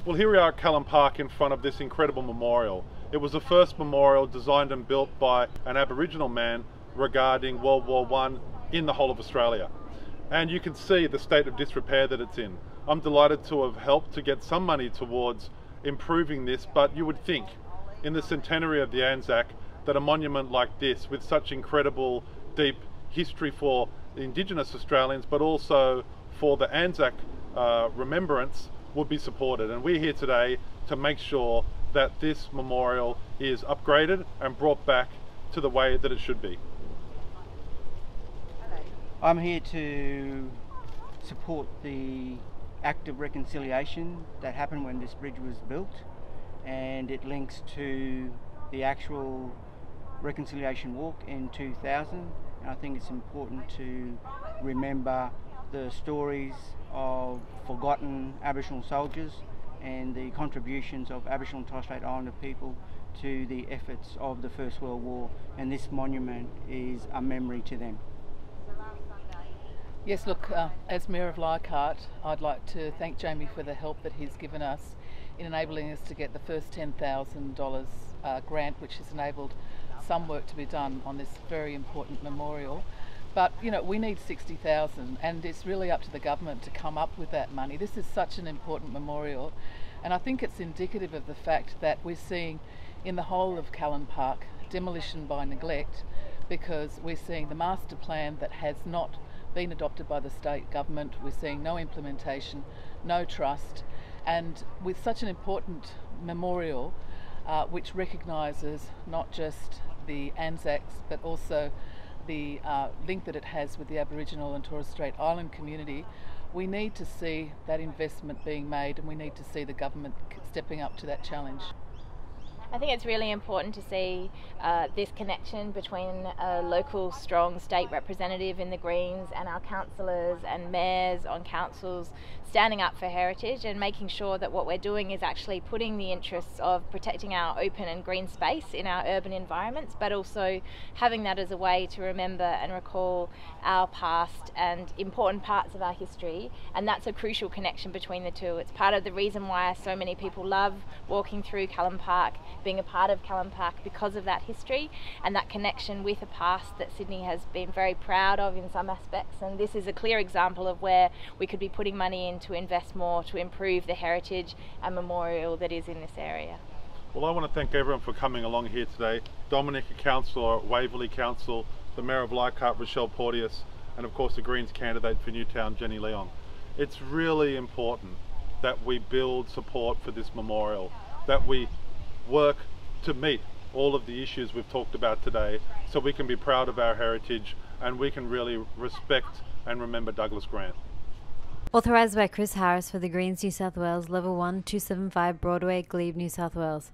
Well, here we are at Callan Park in front of this incredible memorial. It was the first memorial designed and built by an Aboriginal man regarding World War I in the whole of Australia. And you can see the state of disrepair that it's in. I'm delighted to have helped to get some money towards improving this, but you would think in the centenary of the Anzac that a monument like this, with such incredible deep history for the Indigenous Australians, but also for the Anzac remembrance, would be supported. And we're here today to make sure that this memorial is upgraded and brought back to the way that it should be. I'm here to support the act of reconciliation that happened when this bridge was built, and it links to the actual reconciliation walk in 2000. And I think it's important to remember the stories of forgotten Aboriginal soldiers and the contributions of Aboriginal and Torres Strait Islander people to the efforts of the First World War, and this monument is a memory to them. Yes, look, as Mayor of Leichhardt, I'd like to thank Jamie for the help that he's given us in enabling us to get the first $10,000 grant, which has enabled some work to be done on this very important memorial. But you know, we need 60,000, and it's really up to the government to come up with that money. This is such an important memorial, and I think it's indicative of the fact that we're seeing in the whole of Callan Park demolition by neglect, because we're seeing the master plan that has not been adopted by the state government. We're seeing no implementation, no trust, and with such an important memorial which recognises not just the Anzacs but also the link that it has with the Aboriginal and Torres Strait Island community, we need to see that investment being made, and we need to see the government stepping up to that challenge. I think it's really important to see this connection between a local strong state representative in the Greens and our councillors and mayors on councils standing up for heritage and making sure that what we're doing is actually putting the interests of protecting our open and green space in our urban environments, but also having that as a way to remember and recall our past and important parts of our history. And that's a crucial connection between the two. It's part of the reason why so many people love walking through Callan Park, being a part of Callan Park, because of that history and that connection with a past that Sydney has been very proud of in some aspects. And this is a clear example of where we could be putting money in to invest more to improve the heritage and memorial that is in this area. Well, I want to thank everyone for coming along here today. Dominic, a councillor at Waverley Council, the Mayor of Leichhardt, Rochelle Porteous, and of course the Greens candidate for Newtown, Jenny Leon. It's really important that we build support for this memorial, that we work to meet all of the issues we've talked about today, so we can be proud of our heritage and we can really respect and remember Douglas Grant. Authorised by Chris Harris for the Greens, New South Wales, Level 1, 275 Broadway, Glebe, New South Wales.